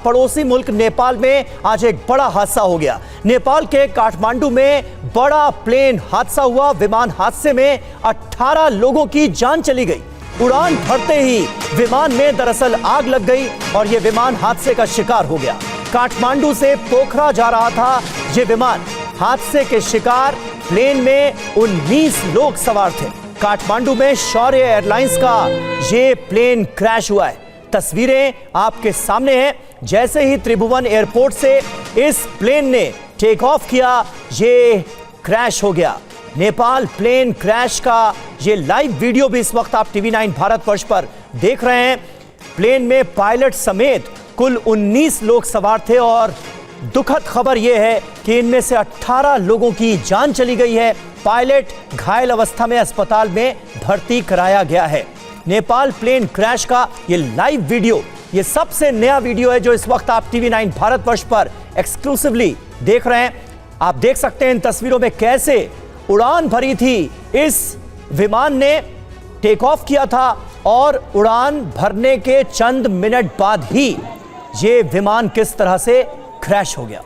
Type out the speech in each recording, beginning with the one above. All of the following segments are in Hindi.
पड़ोसी मुल्क नेपाल में आज एक बड़ा हादसा हो गया। नेपाल के काठमांडू में बड़ा प्लेन हादसा हुआ। विमान हादसे में 18 लोगों की जान चली गई। उड़ान भरते ही विमान में दरअसल आग लग गई और यह विमान हादसे का शिकार हो गया। काठमांडू से पोखरा जा रहा था यह विमान। हादसे के शिकार प्लेन में 19 लोग सवार थे। काठमांडू में शौर्य एयरलाइंस का यह प्लेन क्रैश हुआ है। तस्वीरें आपके सामने हैं। जैसे ही त्रिभुवन एयरपोर्ट से इस प्लेन ने टेक ऑफ किया, ये क्रैश हो गया। नेपाल प्लेन क्रैश का ये लाइव वीडियो भी इस वक्त आप टीवी 9 भारतवर्ष पर देख रहे हैं। प्लेन में पायलट समेत कुल 19 लोग सवार थे और दुखद खबर यह है कि इनमें से 18 लोगों की जान चली गई है। पायलट घायल अवस्था में अस्पताल में भर्ती कराया गया है। नेपाल प्लेन क्रैश का ये लाइव वीडियो, ये सबसे नया वीडियो है जो इस वक्त आप टीवी 9 भारतवर्ष पर एक्सक्लूसिवली देख रहे हैं। आप देख सकते हैं इन तस्वीरों में कैसे उड़ान भरी थी। इस विमान ने टेक ऑफ किया था और उड़ान भरने के चंद मिनट बाद ही ये विमान किस तरह से क्रैश हो गया।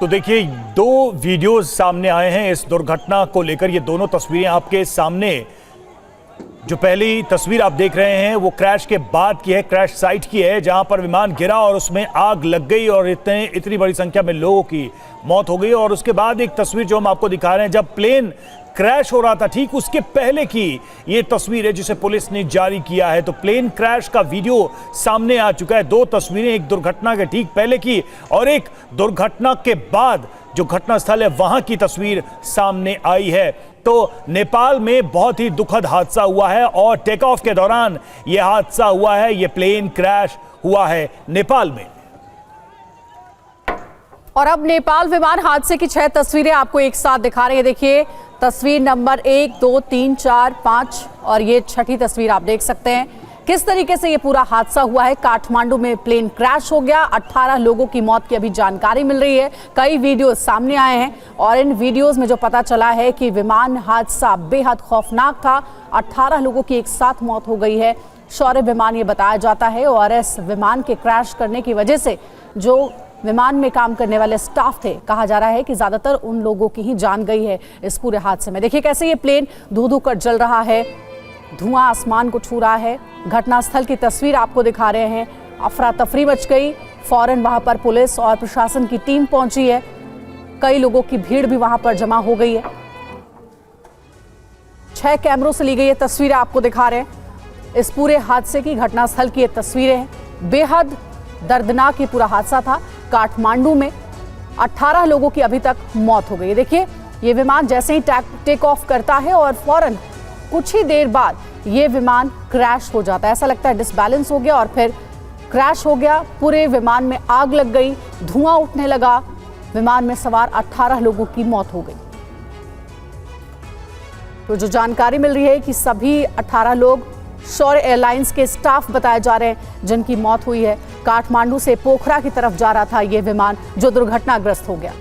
तो देखिए, दो वीडियोस सामने आए हैं इस दुर्घटना को लेकर। ये दोनों तस्वीरें आपके सामने। जो पहली तस्वीर आप देख रहे हैं वो क्रैश के बाद की है, क्रैश साइट की है, जहां पर विमान गिरा और उसमें आग लग गई और इतनी बड़ी संख्या में लोगों की मौत हो गई। और उसके बाद एक तस्वीर जो हम आपको दिखा रहे हैं जब प्लेन क्रैश हो रहा था, ठीक उसके पहले की ये तस्वीर है जिसे पुलिस ने जारी किया है। तो प्लेन क्रैश का वीडियो सामने आ चुका है। दो तस्वीरें, एक दुर्घटना के ठीक पहले की और एक दुर्घटना के बाद जो घटनास्थल है वहां की तस्वीर सामने आई है। तो नेपाल में बहुत ही दुखद हादसा हुआ है और टेक ऑफ के दौरान यह हादसा हुआ है। यह प्लेन क्रैश हुआ है नेपाल में। और अब नेपाल विमान हादसे की 6 तस्वीरें आपको एक साथ दिखा रहे हैं। देखिए, तस्वीर नंबर 1, 2, 3, 4, 5 और ये 6ठी तस्वीर आप देख सकते हैं किस तरीके से ये पूरा हादसा हुआ है। काठमांडू में प्लेन क्रैश हो गया। 18 लोगों की मौत की अभी जानकारी मिल रही है। कई वीडियो सामने आए हैं और इन वीडियोस में जो पता चला है कि विमान हादसा बेहद खौफनाक था। 18 लोगों की एक साथ मौत हो गई है। शौर्य विमान ये बताया जाता है और इस विमान के क्रैश करने की वजह से जो विमान में काम करने वाले स्टाफ थे, कहा जा रहा है कि ज्यादातर उन लोगों की ही जान गई है इस पूरे हादसे में। देखिए कैसे ये प्लेन धू-धू कर जल रहा है, धुआं आसमान को छू रहा है। घटनास्थल की तस्वीर आपको दिखा रहे हैं। अफरा तफरी मच गई। फौरन वहां पर पुलिस और प्रशासन की टीम पहुंची है। कई लोगों की भीड़ भी वहां पर जमा हो गई है। 6 कैमरों से ली गई ये तस्वीरें आपको दिखा रहे हैं। इस पूरे हादसे की घटनास्थल की ये तस्वीरें हैं। बेहद दर्दनाक ये पूरा हादसा था। काठमांडू में 18 लोगों की अभी तक मौत हो गई। देखिए, ये विमान जैसे ही टेक ऑफ करता है और फौरन कुछ ही देर बाद ये विमान क्रैश हो जाता है। ऐसा लगता है डिसबैलेंस हो गया और फिर क्रैश हो गया। पूरे विमान में आग लग गई, धुआं उठने लगा। विमान में सवार 18 लोगों की मौत हो गई। तो जो जानकारी मिल रही है कि सभी 18 लोग शौर्य एयरलाइंस के स्टाफ बताए जा रहे हैं जिनकी मौत हुई है। काठमांडू से पोखरा की तरफ जा रहा था यह विमान जो दुर्घटनाग्रस्त हो गया।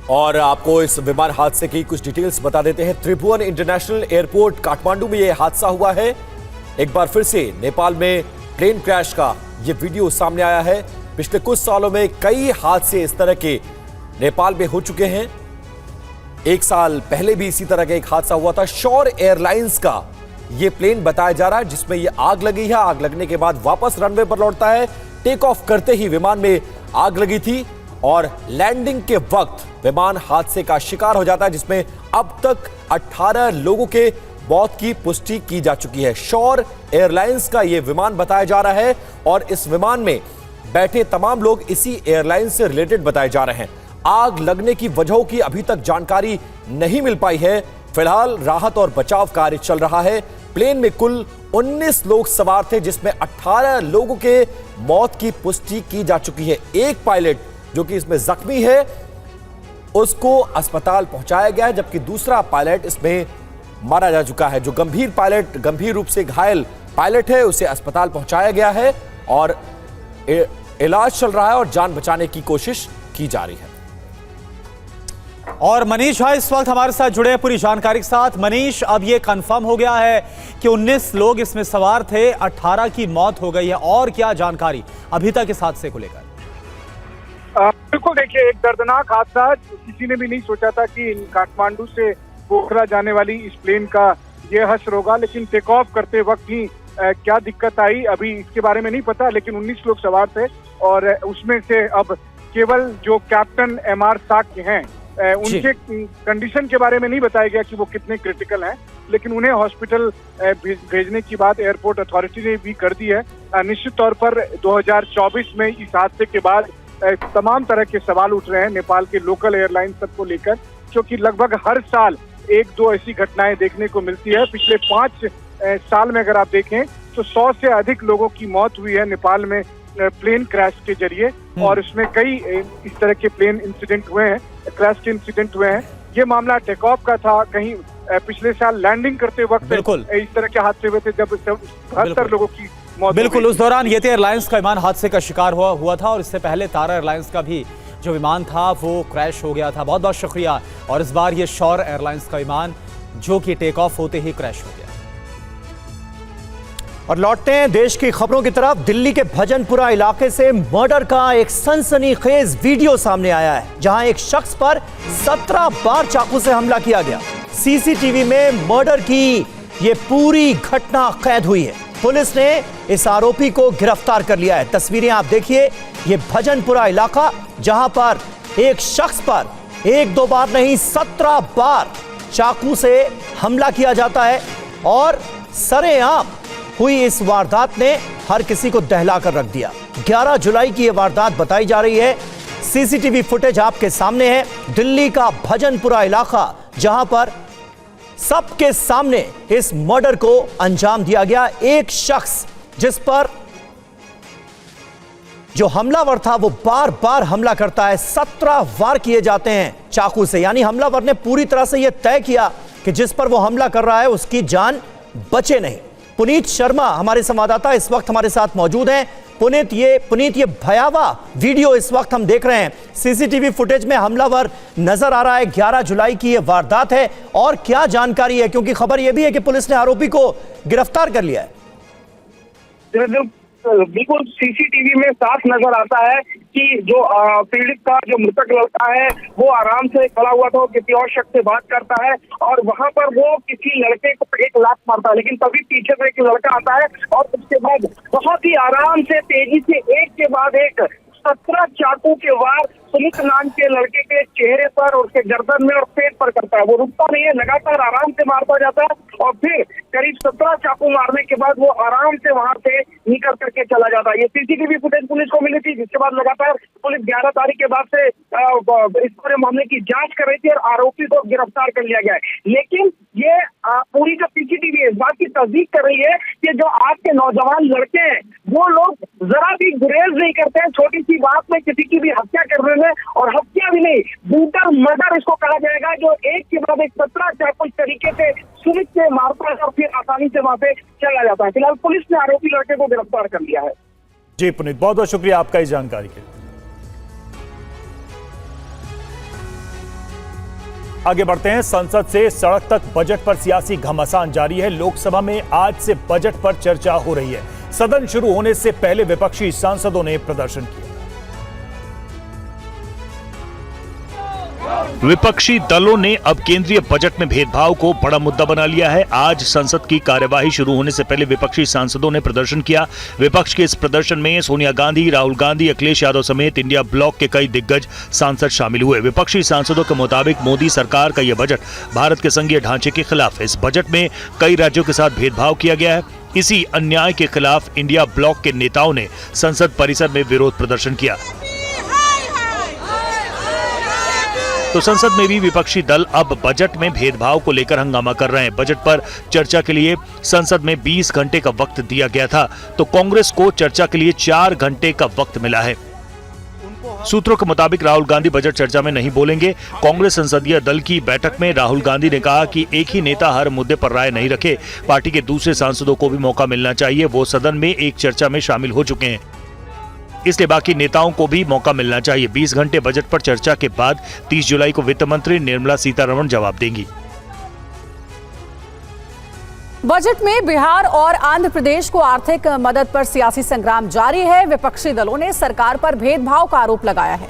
और आपको इस विमान हादसे की कुछ डिटेल्स बता देते हैं। त्रिभुवन इंटरनेशनल एयरपोर्ट काठमांडू में यह हादसा हुआ है। एक बार फिर से नेपाल में प्लेन क्रैश का यह वीडियो सामने आया है। पिछले कुछ सालों में कई हादसे इस तरह के नेपाल में हो चुके हैं। एक साल पहले भी इसी तरह का एक हादसा हुआ था। शौर्य एयरलाइंस का यह प्लेन बताया जा रहा है जिसमें यह आग लगी है। आग लगने के बाद वापस रनवे पर लौटता है। टेक ऑफ करते ही विमान में आग लगी थी और लैंडिंग के वक्त विमान हादसे का शिकार हो जाता है जिसमें अब तक 18 लोगों के मौत की पुष्टि की जा चुकी है। शौर्य एयरलाइंस का यह विमान बताया जा रहा है और इस विमान में बैठे तमाम लोग इसी एयरलाइन से रिलेटेड बताए जा रहे हैं। आग लगने की वजहों की अभी तक जानकारी नहीं मिल पाई है। फिलहाल राहत और बचाव कार्य चल रहा है। प्लेन में कुल 19 लोग सवार थे जिसमें 18 लोगों के मौत की पुष्टि की जा चुकी है। एक पायलट जो कि इसमें जख्मी है उसको अस्पताल पहुंचाया गया है जबकि दूसरा पायलट इसमें मारा जा चुका है। जो गंभीर रूप से घायल पायलट है उसे अस्पताल पहुंचाया गया है और इलाज चल रहा है और जान बचाने की कोशिश की जा रही है। और मनीष भाई इस वक्त हमारे साथ जुड़े हैं पूरी जानकारी के साथ। मनीष, अब ये कंफर्म हो गया है कि 19 लोग इसमें सवार थे, 18 की मौत हो गई है, और क्या जानकारी अभी तक इस हादसे को लेकर? बिल्कुल, देखिए, एक दर्दनाक हादसा, किसी ने भी नहीं सोचा था कि काठमांडू से पोखरा जाने वाली इस प्लेन का ये हश्र होगा, लेकिन टेक ऑफ करते वक्त ही क्या दिक्कत आई अभी इसके बारे में नहीं पता, लेकिन 19 लोग सवार थे और उसमें से अब केवल जो कैप्टन MR साक्य हैं उनके कंडीशन के बारे में नहीं बताया गया कि वो कितने क्रिटिकल हैं, लेकिन उन्हें हॉस्पिटल भेजने की बात एयरपोर्ट अथॉरिटी ने भी कर दी है। निश्चित तौर पर 2024 में इस हादसे के बाद तमाम तरह के सवाल उठ रहे हैं नेपाल के लोकल एयरलाइन सबको लेकर, क्योंकि लगभग हर साल 1-2 ऐसी घटनाएं देखने को मिलती है। पिछले 5 साल में अगर आप देखें तो 100 से अधिक लोगों की मौत हुई है नेपाल में प्लेन क्रैश के जरिए, और उसमें कई इस तरह के प्लेन इंसिडेंट हुए हैं, क्रैश के इंसिडेंट हुए हैं। ये मामला टेक ऑफ का था, कहीं पिछले साल लैंडिंग करते वक्त इस तरह के हादसे हुए थे जब 72 लोगों की मौत। बिल्कुल, उस दौरान ये एयरलाइंस का विमान हादसे का शिकार हुआ था, और इससे पहले तारा एयरलाइंस का भी जो विमान था वो क्रैश हो गया था। बहुत बहुत शुक्रिया। और इस बार ये शौर एयरलाइंस का विमान जो कि टेक ऑफ होते ही क्रैश हो गया। और लौटते हैं देश की खबरों की तरफ। दिल्ली के भजनपुरा इलाके से मर्डर का एक सनसनीखेज वीडियो सामने आया है, जहां एक शख्स पर 17 बार चाकू से हमला किया गया। सीसीटीवी में मर्डर की ये पूरी घटना कैद हुई है। पुलिस ने इस आरोपी को गिरफ्तार कर लिया है। तस्वीरें आप देखिए, ये भजनपुरा इलाका जहां पर एक शख्स पर 1-2 बार नहीं 17 बार चाकू से हमला किया जाता है, और सरेआम हुई इस वारदात ने हर किसी को दहला कर रख दिया। 11 जुलाई की यह वारदात बताई जा रही है। सीसीटीवी फुटेज आपके सामने है। दिल्ली का भजनपुरा इलाका जहां पर सबके सामने इस मर्डर को अंजाम दिया गया। एक शख्स जिस पर जो हमलावर था वो बार बार हमला करता है, 17 वार किए जाते हैं चाकू से, यानी हमलावर ने पूरी तरह से यह तय किया कि जिस पर वो हमला कर रहा है उसकी जान बचे नहीं। पुनीत शर्मा हमारे संवाददाता इस वक्त हमारे साथ मौजूद हैं। पुनीत, ये भयावह वीडियो इस वक्त हम देख रहे हैं। सीसीटीवी फुटेज में हमलावर नजर आ रहा है। 11 जुलाई की यह वारदात है, और क्या जानकारी है, क्योंकि खबर यह भी है कि पुलिस ने आरोपी को गिरफ्तार कर लिया है। बिल्कुल, सीसीटीवी में साफ नजर आता है कि जो पीड़ित का जो मृतक लड़का है वो आराम से खड़ा हुआ था, किसी और शख्स से बात करता है, और वहां पर वो किसी लड़के को एक लात मारता है, लेकिन तभी पीछे से एक लड़का आता है और उसके बाद बहुत ही आराम से तेजी से एक के बाद एक 17 चाकू के वार सुमित नाम के लड़के के चेहरे पर और उसके गर्दन में और पेट पर करता है। वो रुकता नहीं है, लगातार आराम से मारता जाता है, और फिर करीब 17 चाकू मारने के बाद वो आराम से वहां से निकल करके चला जाता है। ये सीसीटीवी फुटेज पुलिस को मिली थी, जिसके बाद लगातार पुलिस 11 तारीख के बाद से इस पूरे मामले की जांच कर रही थी और आरोपी को गिरफ्तार कर लिया गया है। लेकिन ये पूरी जो सीसीटीवी है इस बात की तस्दीक कर रही है कि जो आज के नौजवान लड़के हैं वो लोग जरा भी गुरेज नहीं करते हैं छोटी सी बात में किसी की भी हत्या करने में, और हत्या भी नहीं, ब्रूटल मर्डर इसको कहा जाएगा, जो एक के बाद एक 17 चाकू इस तरीके से सुनित से मारता है और फिर आसानी से वहां पे चला जाता है। फिलहाल पुलिस ने आरोपी लड़के को गिरफ्तार कर लिया है। जी पुनीत, बहुत बहुत शुक्रिया आपका इस जानकारी के लिए। आगे बढ़ते हैं। संसद से सड़क तक बजट पर सियासी घमासान जारी है। लोकसभा में आज से बजट पर चर्चा हो रही है। सदन शुरू होने से पहले विपक्षी सांसदों ने प्रदर्शन किया। विपक्षी दलों ने अब केंद्रीय बजट में भेदभाव को बड़ा मुद्दा बना लिया है। आज संसद की कार्यवाही शुरू होने से पहले विपक्षी सांसदों ने प्रदर्शन किया। विपक्ष के इस प्रदर्शन में सोनिया गांधी, राहुल गांधी, अखिलेश यादव समेत इंडिया ब्लॉक के कई दिग्गज सांसद शामिल हुए। विपक्षी सांसदों के मुताबिक मोदी सरकार का यह बजट भारत के संघीय ढांचे के खिलाफ है। इस बजट में कई राज्यों के साथ भेदभाव किया गया है। इसी अन्याय के खिलाफ इंडिया ब्लॉक के नेताओं ने संसद परिसर में विरोध प्रदर्शन किया। तो संसद में भी विपक्षी दल अब बजट में भेदभाव को लेकर हंगामा कर रहे हैं। बजट पर चर्चा के लिए संसद में 20 घंटे का वक्त दिया गया था, तो कांग्रेस को चर्चा के लिए 4 घंटे का वक्त मिला है। सूत्रों के मुताबिक राहुल गांधी बजट चर्चा में नहीं बोलेंगे। कांग्रेस संसदीय दल की बैठक में राहुल गांधी ने कहा कि एक ही नेता हर मुद्दे पर राय नहीं रखे, पार्टी के दूसरे सांसदों को भी मौका मिलना चाहिए। वो सदन में एक चर्चा में शामिल हो चुके हैं। इसलिए बाकी नेताओं को भी मौका मिलना चाहिए। 20 घंटे बजट पर चर्चा के बाद 30 जुलाई को वित्त मंत्री निर्मला सीतारमण जवाब देंगी। बजट में बिहार और आंध्र प्रदेश को आर्थिक मदद पर सियासी संग्राम जारी है। विपक्षी दलों ने सरकार पर भेदभाव का आरोप लगाया है।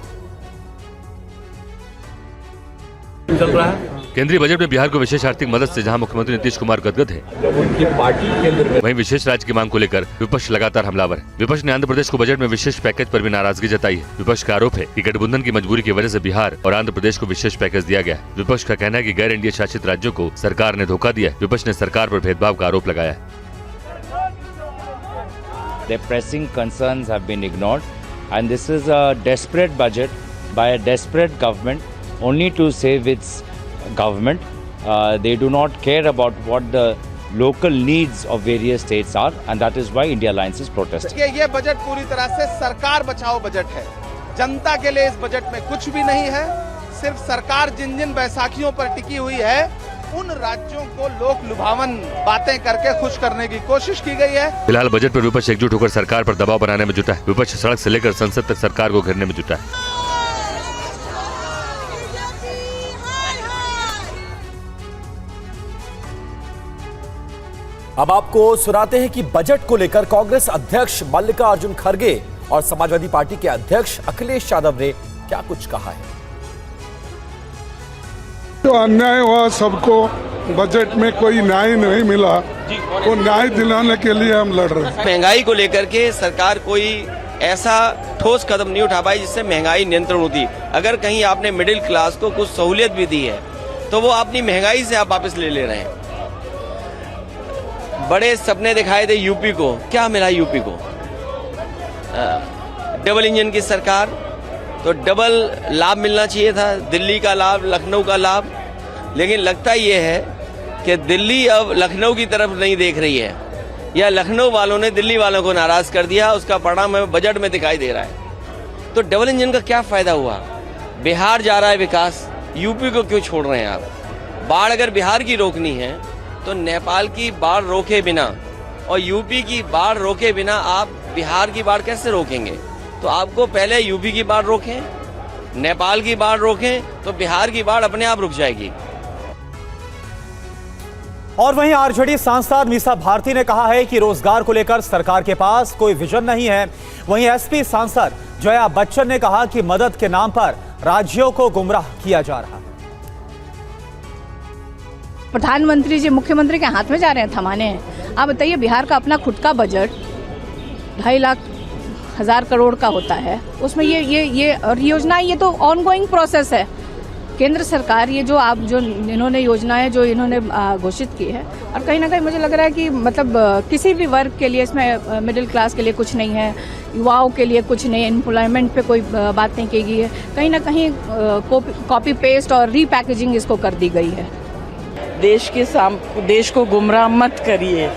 चल रहा है केंद्रीय बजट में बिहार को विशेष आर्थिक मदद से जहां मुख्यमंत्री नीतीश कुमार गदगद है, उनकी पार्टी केंद्र में वहीं विशेष राज्य की मांग को लेकर विपक्ष लगातार हमलावर है। विपक्ष ने आंध्र प्रदेश को बजट में विशेष पैकेज पर भी नाराजगी जताई है। विपक्ष का आरोप है कि गठबंधन की मजबूरी की वजह से बिहार और आंध्र प्रदेश को विशेष पैकेज दिया गया है। विपक्ष का कहना है कि गैर एनडीए शासित राज्यों को सरकार ने धोखा दिया है। विपक्ष ने सरकार पर भेदभाव का आरोप लगाया है। Their pressing concerns have been ignored, and this is a desperate budget by a desperate government only to save its government. They do not care about what the local needs of various states are, and that is why India Alliance is protesting. ये बजट पूरी तरह से सरकार बचाओ बजट है। जनता के लिए इस बजट में कुछ भी नहीं है। सिर्फ सरकार जिन जिन बैसाखियों पर टिकी हुई है, उन राज्यों को लोक लुभावन बातें करके खुश करने की कोशिश की गई है। फिलहाल बजट पर विपक्ष एकजुट होकर सरकार पर दबाव बनाने में जुटा है। विपक्ष सड़क से लेकर संसद तक सरकार को घेरने में जुटा है। अब आपको सुनाते हैं कि बजट को लेकर कांग्रेस अध्यक्ष मल्लिकार्जुन खड़गे और समाजवादी पार्टी के अध्यक्ष अखिलेश यादव ने क्या कुछ कहा है। जो अन्याय हुआ सबको, बजट में कोई न्याय नहीं मिला, वो न्याय दिलाने के लिए हम लड़ रहे हैं। महंगाई को लेकर के सरकार कोई ऐसा ठोस कदम नहीं उठा पाई जिससे महंगाई नियंत्रण होती। अगर कहीं आपने मिडिल क्लास को कुछ सहूलियत भी दी है तो वो अपनी महंगाई से आप वापस ले रहे हैं। बड़े सपने दिखाए थे यूपी को, क्या मिला यूपी को? डबल इंजन की सरकार, तो डबल लाभ मिलना चाहिए था, दिल्ली का लाभ, लखनऊ का लाभ। लेकिन लगता ये है कि दिल्ली अब लखनऊ की तरफ नहीं देख रही है, या लखनऊ वालों ने दिल्ली वालों को नाराज कर दिया। उसका परिणाम हमें बजट में दिखाई दे रहा है। तो डबल इंजन का क्या फायदा हुआ? बिहार जा रहा है विकास, यूपी को क्यों छोड़ रहे हैं आप? बाढ़ अगर बिहार की रोकनी है तो नेपाल की बाढ़ रोके बिना और यूपी की बाढ़ रोके बिना आप बिहार की बाढ़ कैसे रोकेंगे? तो आपको पहले यूपी की बाढ़ रोकें, नेपाल की बाढ़ रोकें, तो बिहार की बाढ़ अपने आप रुक जाएगी। और वहीं आरजेडी सांसद मीसा भारती ने कहा है कि रोजगार को लेकर सरकार के पास कोई विजन नहीं है। वहीं एसपी सांसद जया बच्चन ने कहा कि मदद के नाम पर राज्यों को गुमराह किया जा रहा है। प्रधानमंत्री जी मुख्यमंत्री के हाथ में जा रहे हैं थमाने। आप बताइए, बिहार का अपना खुद का बजट 2,50,000 करोड़ का होता है, उसमें ये और योजनाएं, ये तो ऑनगोइंग प्रोसेस है। केंद्र सरकार ये जो इन्होंने योजनाएं जो इन्होंने घोषित की है, और कहीं ना कहीं मुझे लग रहा है कि मतलब किसी भी वर्ग के लिए इसमें मिडिल क्लास के लिए कुछ नहीं है, युवाओं के लिए कुछ नहीं, एम्प्लॉयमेंट पे कोई बात नहीं की गई है। कहीं ना कहीं कॉपी पेस्ट और रीपैकेजिंग इसको कर दी गई है। देश को गुमराह मत करिए।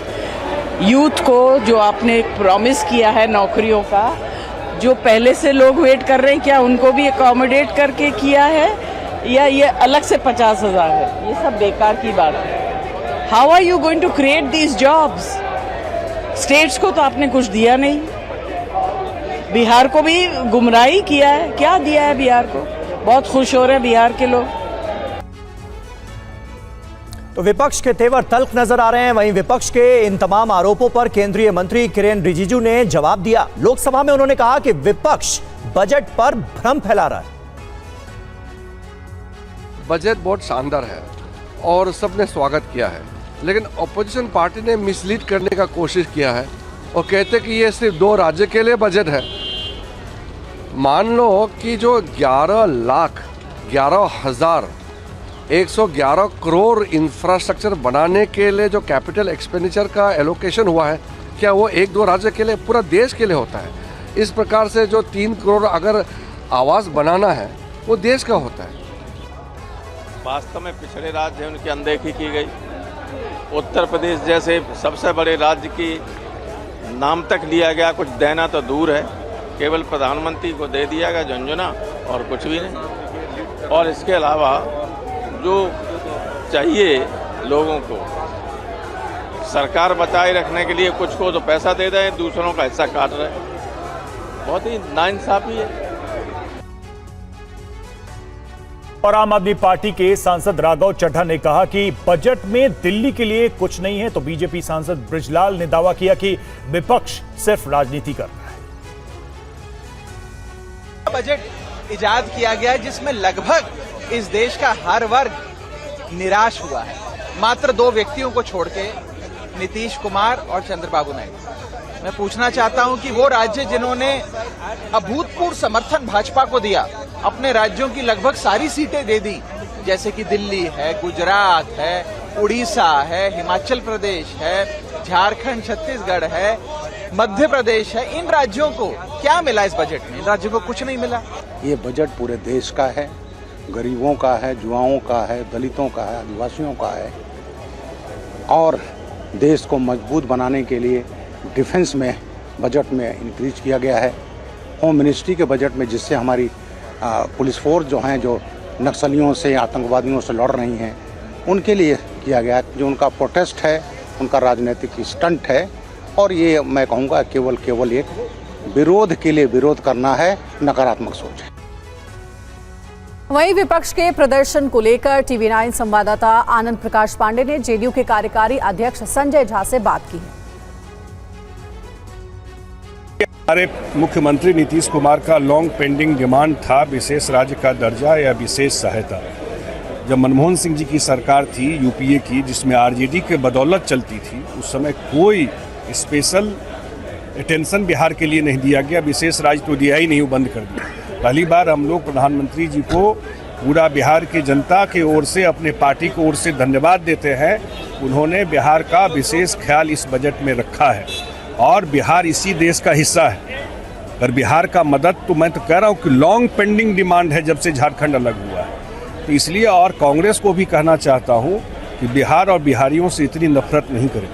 यूथ को जो आपने प्रॉमिस किया है नौकरियों का, जो पहले से लोग वेट कर रहे हैं, क्या उनको भी अकोमोडेट करके किया है या ये अलग से 50,000 है? ये सब बेकार की बात है। How are you going to create these jobs? States को तो आपने कुछ दिया नहीं, बिहार को भी गुमराही किया है। क्या दिया है बिहार को? बहुत खुश हो रहे हैं बिहार के लोग। तो विपक्ष के तेवर तल्ख नजर आ रहे हैं। वहीं विपक्ष के इन तमाम आरोपों पर केंद्रीय मंत्री किरेन रिजिजू ने जवाब दिया। लोकसभा में उन्होंने कहा कि विपक्ष बजट पर भ्रम फैला रहा है। बजट बहुत शानदार है और सबने स्वागत किया है, लेकिन अपोजिशन पार्टी ने मिसलीड करने का कोशिश किया है और कहते कि ये सिर्फ 2 राज्य के लिए बजट है। मान लो कि जो 11,11 करोड़ इंफ्रास्ट्रक्चर बनाने के लिए जो कैपिटल एक्सपेंडिचर का एलोकेशन हुआ है, क्या वो 1-2 राज्य के लिए, पूरा देश के लिए होता है? इस प्रकार से जो 3 करोड़ अगर आवास बनाना है वो देश का होता है। वास्तव में पिछड़े राज्य हैं, उनकी अनदेखी की गई। उत्तर प्रदेश जैसे सबसे बड़े राज्य की नाम तक लिया गया, कुछ देना तो दूर है, केवल प्रधानमंत्री को दे दिया गया झुंझुना और कुछ भी नहीं। और इसके अलावा जो चाहिए लोगों को, सरकार बचाए रखने के लिए कुछ को तो पैसा दे रहे हैं, दूसरों का हिस्सा काट रहे हैं। बहुत ही नाइंसाफी है। और आम आदमी पार्टी के सांसद राघव चड्ढा ने कहा कि बजट में दिल्ली के लिए कुछ नहीं है, तो बीजेपी सांसद बृजलाल ने दावा किया कि विपक्ष सिर्फ राजनीति कर रहा है। बजट इजाद किया गया है जिसमें लगभग इस देश का हर वर्ग निराश हुआ है, मात्र 2 व्यक्तियों को छोड़ के, नीतीश कुमार और चंद्रबाबू नायडू। मैं पूछना चाहता हूं कि वो राज्य जिन्होंने अभूतपूर्व समर्थन भाजपा को दिया, अपने राज्यों की लगभग सारी सीटें दे दी, जैसे कि दिल्ली है, गुजरात है, उड़ीसा है, हिमाचल प्रदेश है, झारखंड, छत्तीसगढ़ है, मध्य प्रदेश है, इन राज्यों को क्या मिला इस बजट में? इन राज्यों को कुछ नहीं मिला। ये बजट पूरे देश का है, गरीबों का है, युवाओं का है, दलितों का है, आदिवासियों का है, और देश को मजबूत बनाने के लिए डिफेंस में बजट में इंक्रीज किया गया है। होम मिनिस्ट्री के बजट में, जिससे हमारी पुलिस फोर्स जो हैं, जो नक्सलियों से, आतंकवादियों से लड़ रही हैं, उनके लिए किया गया है। जो उनका प्रोटेस्ट है, उनका राजनीतिक स्टंट है, और ये मैं कहूँगा केवल एक विरोध के लिए विरोध करना है, नकारात्मक सोच है। वहीं विपक्ष के प्रदर्शन को लेकर TV9 संवाददाता आनंद प्रकाश पांडे ने जेडीयू के कार्यकारी अध्यक्ष संजय झा से बात की है। हमारे मुख्यमंत्री नीतीश कुमार का लॉन्ग पेंडिंग डिमांड था विशेष राज्य का दर्जा या विशेष सहायता। जब मनमोहन सिंह जी की सरकार थी यूपीए की, जिसमें आरजेडी के बदौलत चलती थी, उस समय कोई स्पेशल अटेंशन बिहार के लिए नहीं दिया गया, विशेष राज्य तो दिया ही नहीं, वो बंद कर दिया। पहली बार हम लोग प्रधानमंत्री जी को पूरा बिहार की जनता की ओर से, अपने पार्टी की ओर से धन्यवाद देते हैं। उन्होंने बिहार का विशेष ख्याल इस बजट में रखा है, और बिहार इसी देश का हिस्सा है। अगर बिहार का मदद, तो मैं तो कह रहा हूँ कि लॉन्ग पेंडिंग डिमांड है जब से झारखंड अलग हुआ है, तो इसलिए और कांग्रेस को भी कहना चाहता हूँ कि बिहार और बिहारियों से इतनी नफरत नहीं करें।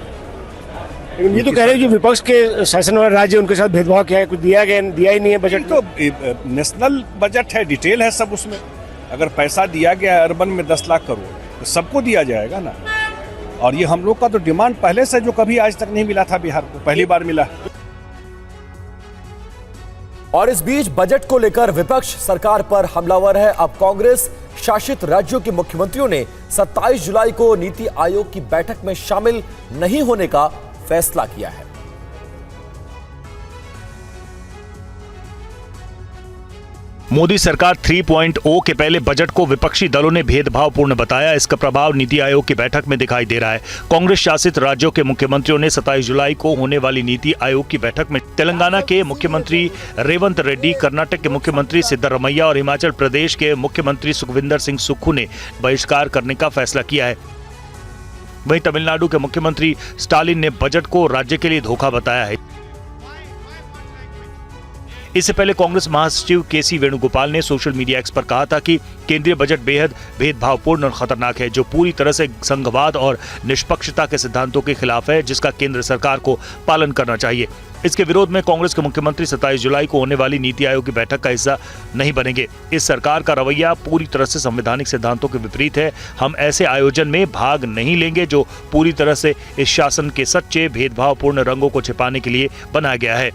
लेकिन ये तो कह रहे हैं कि विपक्ष के शासन वाले राज्य उनके साथ भेदभाव किया है, कुछ दिया ही नहीं है बजट। तो नेशनल बजट है, डिटेल है सब उसमें। अगर पैसा दिया गया है अर्बन में 10 लाख करोड़, तो सबको दिया जाएगा ना। और ये हम लोग का तो डिमांड पहले से, जो कभी आज तक नहीं मिला था बिहार को, पहली बार मिला। और इस बीच बजट को लेकर विपक्ष सरकार पर हमलावर है। अब कांग्रेस शासित राज्यों के मुख्यमंत्रियों ने 27 जुलाई को नीति आयोग की बैठक में शामिल नहीं होने का फैसला किया है। मोदी सरकार 3.0 के पहले बजट को विपक्षी दलों ने भेदभावपूर्ण बताया। इसका प्रभाव नीति आयोग की बैठक में दिखाई दे रहा है। कांग्रेस शासित राज्यों के मुख्यमंत्रियों ने 27 जुलाई को होने वाली नीति आयोग की बैठक में तेलंगाना के मुख्यमंत्री रेवंत रेड्डी, कर्नाटक के मुख्यमंत्री सिद्धरमैया और हिमाचल प्रदेश के मुख्यमंत्री सुखविंदर सिंह सुक्खू ने बहिष्कार करने का फैसला किया है। वहीं तमिलनाडु के मुख्यमंत्री स्टालिन ने बजट को राज्य के लिए धोखा बताया है। इससे पहले कांग्रेस महासचिव केसी वेणुगोपाल ने सोशल मीडिया एक्स पर कहा था कि केंद्रीय बजट बेहद भेदभावपूर्ण और खतरनाक है, जो पूरी तरह से संघवाद और निष्पक्षता के सिद्धांतों के खिलाफ है, जिसका केंद्र सरकार को पालन करना चाहिए। इसके विरोध में कांग्रेस के मुख्यमंत्री 27 जुलाई को होने वाली नीति आयोग की बैठक का हिस्सा नहीं बनेंगे। इस सरकार का रवैया पूरी तरह से संवैधानिक सिद्धांतों के विपरीत है। हम ऐसे आयोजन में भाग नहीं लेंगे जो पूरी तरह से इस शासन के सच्चे भेदभावपूर्ण रंगों को छिपाने के लिए बनाया गया है।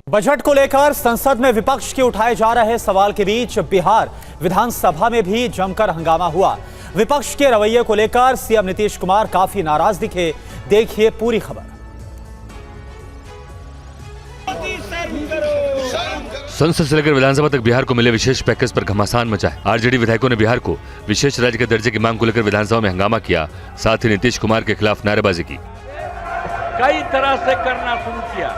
बजट को लेकर संसद में विपक्ष के उठाए जा रहे सवाल के बीच बिहार विधानसभा में भी जमकर हंगामा हुआ। विपक्ष के रवैये को लेकर सीएम नीतीश कुमार काफी नाराज दिखे। देखिए पूरी खबर। संसद से लेकर विधानसभा तक बिहार को मिले विशेष पैकेज पर घमासान मचा है। आरजेडी विधायकों ने बिहार को विशेष राज्य के दर्जे की मांग को लेकर विधानसभा में हंगामा किया, साथ ही नीतीश कुमार के खिलाफ नारेबाजी की। कई तरह से करना शुरू किया।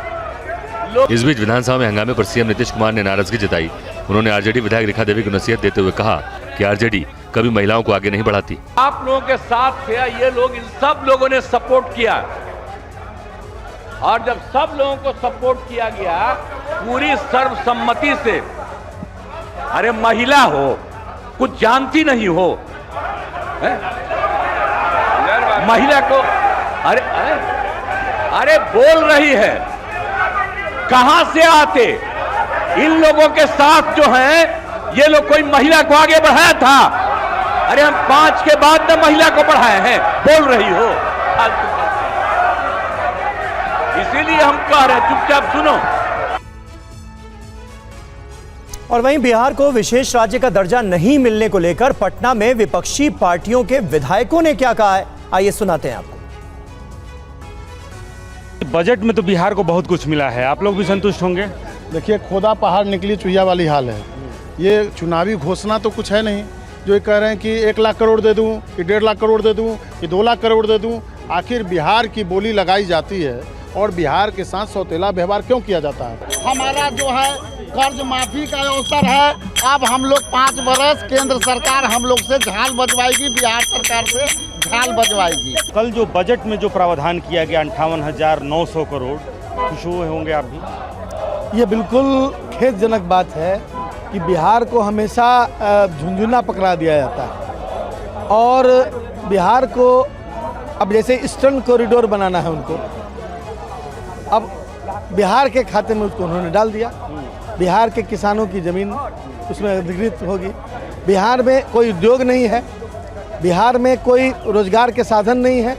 इस बीच विधानसभा में हंगामे पर सीएम नीतीश कुमार ने नाराजगी जताई। उन्होंने आरजेडी विधायक रेखा देवी को नसीहत देते हुए कहा कि आरजेडी कभी महिलाओं को आगे नहीं बढ़ाती। आप लोगों के साथ थे, ये लोग, इन सब लोगों ने सपोर्ट किया, और जब सब लोगों को सपोर्ट किया गया पूरी सर्वसम्मति से, अरे महिला हो, कुछ जानती नहीं हो, महिला को अरे बोल रही है, कहां से आते? इन लोगों के साथ जो हैं, ये लोग कोई महिला को आगे बढ़ाया था? अरे हम 5 के बाद न महिला को बढ़ाए हैं, बोल रही हो। इसीलिए हम कह रहे हैं चुपचाप सुनो। और वहीं बिहार को विशेष राज्य का दर्जा नहीं मिलने को लेकर पटना में विपक्षी पार्टियों के विधायकों ने क्या कहा है, आइए सुनाते हैं आपको। बजट में तो बिहार को बहुत कुछ मिला है, आप लोग भी संतुष्ट होंगे। देखिए, खोदा पहाड़ निकली चुहिया वाली हाल है। ये चुनावी घोषणा तो कुछ है नहीं, जो ये कह रहे हैं कि 1 लाख करोड़ दे दूं, कि 1.5 लाख करोड़ दे दूं, कि 2 लाख करोड़ दे दूं। आखिर बिहार की बोली लगाई जाती है और बिहार के साथ सौतेला व्यवहार क्यों किया जाता है? हमारा जो है कर्ज माफी का अवसर है। अब हम लोग 5 वर्ष केंद्र सरकार हम लोग से झाल बजवाएगी, बिहार सरकार से झाल बजवाएगी। कल जो बजट में जो प्रावधान किया गया 58,900 करोड़, खुश हुए होंगे आप भी। ये बिल्कुल खेदजनक बात है कि बिहार को हमेशा झुंझुना पकड़ा दिया जाता है और बिहार को अब जैसे ईस्टर्न कॉरिडोर बनाना है उनको, अब बिहार के खाते में उसको उन्होंने डाल दिया। बिहार के किसानों की ज़मीन उसमें अधिकृत होगी। बिहार में कोई उद्योग नहीं है, बिहार में कोई रोजगार के साधन नहीं है।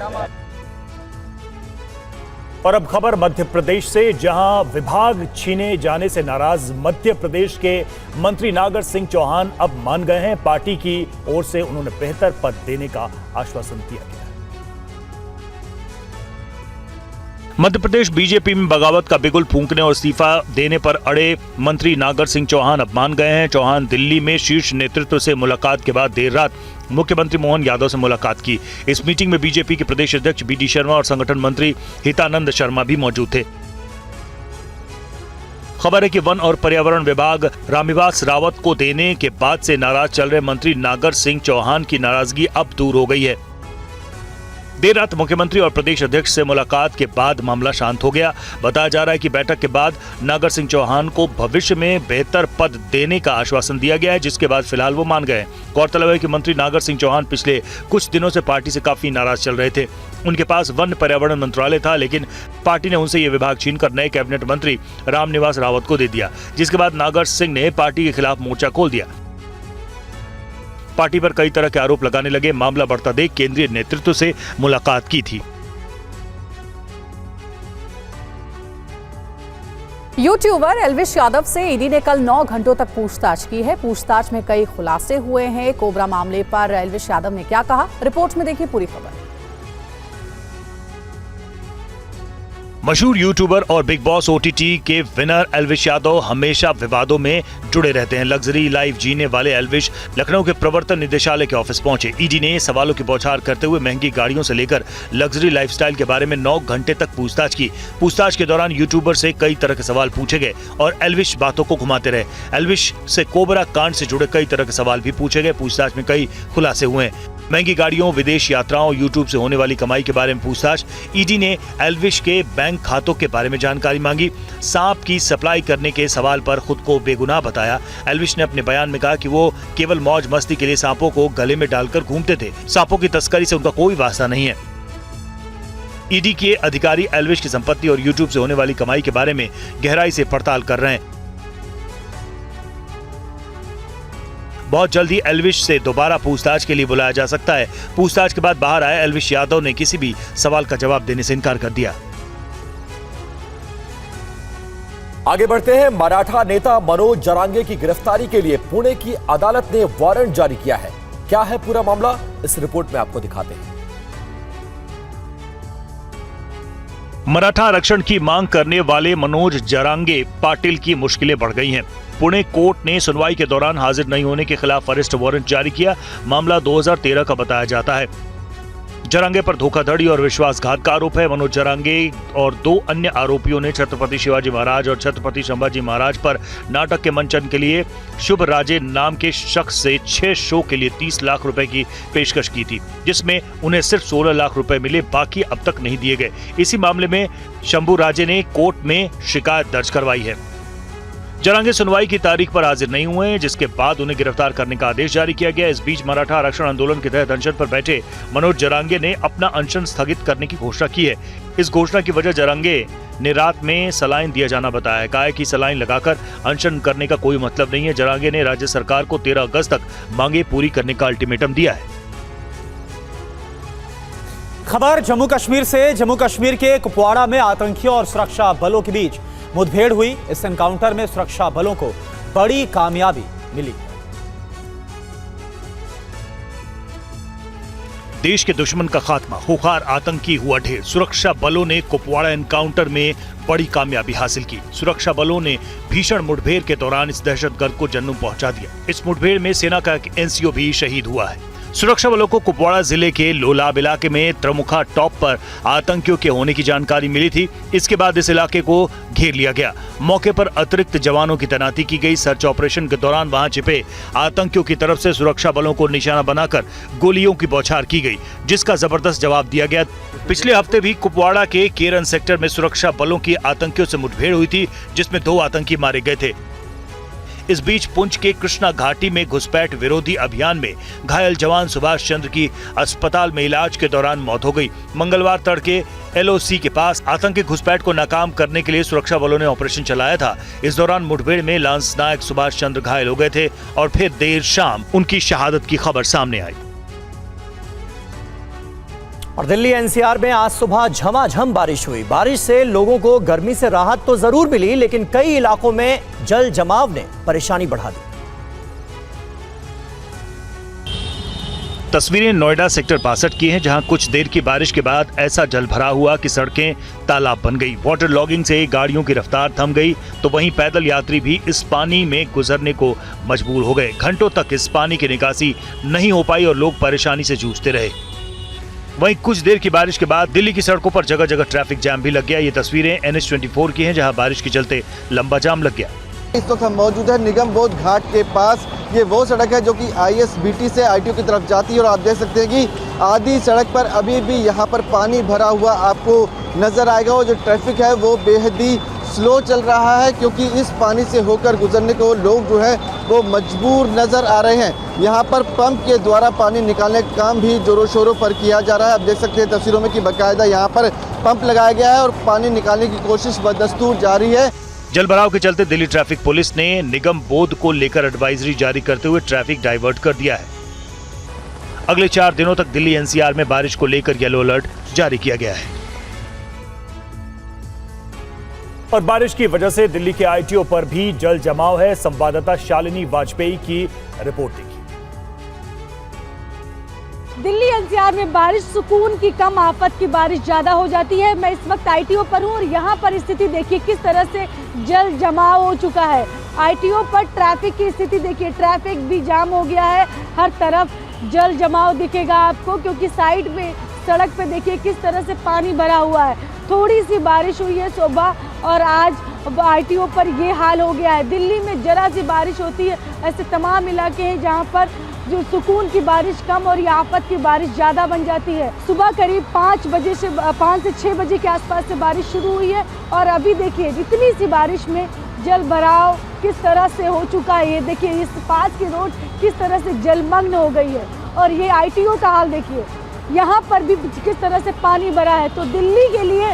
और अब खबर मध्य प्रदेश से, जहां विभाग छीने जाने से नाराज मध्य प्रदेश के मंत्री नागर सिंह चौहान अब मान गए हैं। पार्टी की ओर से उन्होंने बेहतर पद देने का आश्वासन दिया गया। मध्य प्रदेश बीजेपी में बगावत का बिगुल फूंकने और इस्तीफा देने पर अड़े मंत्री नागर सिंह चौहान अब मान गए हैं। चौहान दिल्ली में शीर्ष नेतृत्व से मुलाकात के बाद देर रात मुख्यमंत्री मोहन यादव से मुलाकात की। इस मीटिंग में बीजेपी के प्रदेश अध्यक्ष बीडी शर्मा और संगठन मंत्री हितानंद शर्मा भी मौजूद थे। खबर है कि वन और पर्यावरण विभाग रामनिवास रावत को देने के बाद से नाराज चल रहे मंत्री नागर सिंह चौहान की नाराजगी अब दूर हो गई है। देर रात मुख्यमंत्री और प्रदेश अध्यक्ष से मुलाकात के बाद मामला शांत हो गया। बताया जा रहा है कि बैठक के बाद नागर सिंह चौहान को भविष्य में बेहतर पद देने का आश्वासन दिया गया है, जिसके बाद फिलहाल वो मान गए। गौरतलब है कि मंत्री नागर सिंह चौहान पिछले कुछ दिनों से पार्टी से काफी नाराज चल रहे थे। उनके पास वन पर्यावरण मंत्रालय था, लेकिन पार्टी ने उनसे ये विभाग छीनकर नए कैबिनेट मंत्री रामनिवास रावत को दे दिया, जिसके बाद नागर सिंह ने पार्टी के खिलाफ मोर्चा खोल दिया। पार्टी पर कई तरह के आरोप लगाने लगे। मामला बढ़ता देख केंद्रीय नेतृत्व से मुलाकात की थी। यूट्यूबर एल्विश यादव से ईडी ने कल 9 घंटों तक पूछताछ की है। पूछताछ में कई खुलासे हुए हैं। कोबरा मामले पर एल्विश यादव ने क्या कहा, रिपोर्ट में देखिए पूरी खबर। मशहूर यूट्यूबर और बिग बॉस ओटीटी के विनर एल्विश यादव हमेशा विवादों में जुड़े रहते हैं। लग्जरी लाइफ जीने वाले एल्विश लखनऊ के प्रवर्तन निदेशालय के ऑफिस पहुंचे। ईडी ने सवालों की बौछार करते हुए महंगी गाड़ियों से लेकर लग्जरी लाइफस्टाइल के बारे में 9 घंटे तक पूछताछ की। पूछताछ के दौरान यूट्यूबर से कई तरह के सवाल पूछे गए और एल्विश बातों को घुमाते रहे। एल्विश से कोबरा कांड से जुड़े कई तरह के सवाल भी पूछे गए। पूछताछ में कई खुलासे हुए। महंगी गाड़ियों, विदेश यात्राओं, यूट्यूब से होने वाली कमाई के बारे में पूछताछ। ईडी ने एल्विश के बैंक खातों के बारे में जानकारी मांगी। सांप की सप्लाई करने के सवाल पर खुद को बेगुनाह बताया। एल्विश ने अपने बयान में कहा कि वो केवल मौज मस्ती के लिए सांपों को गले में डालकर घूमते थे। सांपों की तस्करी से उनका कोई वास्ता नहीं है। ईडी के अधिकारी एल्विश की संपत्ति और यूट्यूब से होने वाली कमाई के बारे में गहराई से पड़ताल कर रहे हैं। बहुत जल्दी एल्विश से दोबारा पूछताछ के लिए बुलाया जा सकता है। पूछताछ के बाद बाहर आए एल्विश यादव ने किसी भी सवाल का जवाब देने से इनकार कर दिया। आगे बढ़ते हैं। मराठा नेता मनोज जरांगे की गिरफ्तारी के लिए पुणे की अदालत ने वारंट जारी किया है। क्या है पूरा मामला, इस रिपोर्ट में आपको दिखाते हैं। मराठा आरक्षण की मांग करने वाले मनोज जरांगे पाटिल की मुश्किलें बढ़ गई हैं। पुणे कोर्ट ने सुनवाई के दौरान हाजिर नहीं होने के खिलाफ अरेस्ट वारंट जारी किया। मामला 2013 का बताया जाता है। जरांगे पर धोखाधड़ी और विश्वासघात का आरोप है। मनोज जरांगे और 2 अन्य आरोपियों ने छत्रपति शिवाजी महाराज और छत्रपति संभाजी महाराज पर नाटक के मंचन के लिए शुभ राजे नाम के शख्स से 6 शो के लिए 30 लाख रुपए की पेशकश की थी, जिसमें उन्हें सिर्फ 16 लाख रुपए मिले, बाकी अब तक नहीं दिए गए। इसी मामले में शंभू राजे ने कोर्ट में शिकायत दर्ज करवाई है। जरांगे सुनवाई की तारीख पर हाजिर नहीं हुए, जिसके बाद उन्हें गिरफ्तार करने का आदेश जारी किया गया। इस बीच मराठा आरक्षण आंदोलन के तहत अनशन पर बैठे मनोज जरांगे ने अपना अनशन स्थगित करने की घोषणा की है। इस घोषणा की वजह जरांगे ने रात में सलाइन दिया जाना बताया है। कहा है कि सलाइन लगाकर अनशन करने का कोई मतलब नहीं है। जरांगे ने राज्य सरकार को 13 अगस्त तक मांगे पूरी करने का अल्टीमेटम दिया है। खबर जम्मू कश्मीर से। जम्मू कश्मीर के कुपवाड़ा में आतंकियों और सुरक्षा बलों के बीच मुठभेड़ हुई। इस एनकाउंटर में सुरक्षा बलों को बड़ी कामयाबी मिली। देश के दुश्मन का खात्मा, खूंखार आतंकी हुआ ढेर। सुरक्षा बलों ने कुपवाड़ा एनकाउंटर में बड़ी कामयाबी हासिल की। सुरक्षा बलों ने भीषण मुठभेड़ के दौरान इस दहशतगर्द को जन्नू पहुंचा दिया। इस मुठभेड़ में सेना का एक एनसीओ भी शहीद हुआ है। सुरक्षा बलों को कुपवाड़ा जिले के लोलाब इलाके में त्रमुखा टॉप पर आतंकियों के होने की जानकारी मिली थी। इसके बाद इस इलाके को घेर लिया गया। मौके पर अतिरिक्त जवानों की तैनाती की गई। सर्च ऑपरेशन के दौरान वहां छिपे आतंकियों की तरफ से सुरक्षा बलों को निशाना बनाकर गोलियों की बौछार की गई, जिसका जबरदस्त जवाब दिया गया। पिछले हफ्ते भी कुपवाड़ा के केरन सेक्टर में सुरक्षा बलों की आतंकियों से मुठभेड़ हुई थी, जिसमें 2 आतंकी मारे गए थे। इस बीच पुंछ के कृष्णा घाटी में घुसपैठ विरोधी अभियान में घायल जवान सुभाष चंद्र की अस्पताल में इलाज के दौरान मौत हो गई। मंगलवार तड़के LOC के पास आतंकी घुसपैठ को नाकाम करने के लिए सुरक्षा बलों ने ऑपरेशन चलाया था। इस दौरान मुठभेड़ में लांस नायक सुभाष चंद्र घायल हो गए थे और फिर देर शाम उनकी शहादत की खबर सामने आई। और दिल्ली NCR में आज सुबह झमाझम बारिश हुई। बारिश से लोगों को गर्मी से राहत तो जरूर मिली, लेकिन कई इलाकों में जल जमाव ने परेशानी बढ़ा दी। तस्वीरें नोएडा सेक्टर 62 की हैं, जहां कुछ देर की बारिश के बाद ऐसा जल भरा हुआ कि सड़कें तालाब बन गई। वाटर लॉगिंग से गाड़ियों की रफ्तार थम गई, तो वहीं पैदल यात्री भी इस पानी में गुजरने को मजबूर हो गए। घंटों तक इस पानी की निकासी नहीं हो पाई और लोग परेशानी से जूझते रहे। वहीं कुछ देर की बारिश के बाद दिल्ली की सड़कों पर जगह जगह ट्रैफिक जाम भी लग गया। ये तस्वीरें NH24 की हैं, जहां बारिश के चलते लंबा जाम लग गया। इस वक्त हम मौजूद है निगम बोध घाट के पास। ये वो सड़क है जो कि ISBT से ITO की तरफ जाती है और आप देख सकते हैं कि आधी सड़क पर अभी भी यहाँ पर पानी भरा हुआ आपको नजर आएगा। और जो ट्रैफिक है वो बेहद ही स्लो चल रहा है, क्योंकि इस पानी से होकर गुजरने को लोग जो है वो मजबूर नजर आ रहे हैं। यहाँ पर पंप के द्वारा पानी निकालने का काम भी जोरों शोरों पर किया जा रहा है। आप देख सकते हैं तस्वीरों में कि बाकायदा यहाँ पर पंप लगाया गया है और पानी निकालने की कोशिश बदस्तूर जारी है। जलभराव के चलते दिल्ली ट्रैफिक पुलिस ने निगम बोध को लेकर एडवाइजरी जारी करते हुए ट्रैफिक डाइवर्ट कर दिया है। अगले 4 दिनों तक दिल्ली NCR में बारिश को लेकर येलो अलर्ट जारी किया गया है। और बारिश की वजह से दिल्ली के ITO पर भी जल जमाव है। संवाददाता शालिनी वाजपेयी की रिपोर्ट देखिए। दिल्ली NCR में बारिश सुकून की कम, आफत की बारिश ज्यादा हो जाती है। मैं इस वक्त ITO पर हूँ और यहाँ पर स्थिति देखिए किस तरह से जल जमाव हो चुका है। ITO पर ट्रैफिक की स्थिति देखिए, ट्रैफिक भी जाम हो गया है। हर तरफ जल जमाव दिखेगा आपको, क्योंकि साइड में सड़क पे देखिए किस तरह से पानी भरा हुआ है। थोड़ी सी बारिश हुई है सुबह और आज ITO पर ये हाल हो गया है। दिल्ली में जरा सी बारिश होती है, ऐसे तमाम इलाके हैं जहाँ पर जो सुकून की बारिश कम और आफत की बारिश ज़्यादा बन जाती है। सुबह करीब 5 से 6 बजे के आसपास से बारिश शुरू हुई है और अभी देखिए इतनी सी बारिश में जल भराव किस तरह से हो चुका है। ये देखिए इस पास की रोड किस तरह से जलमग्न हो गई है और ये ITO का हाल देखिए, यहाँ पर भी किस तरह से पानी भरा है। तो दिल्ली के लिए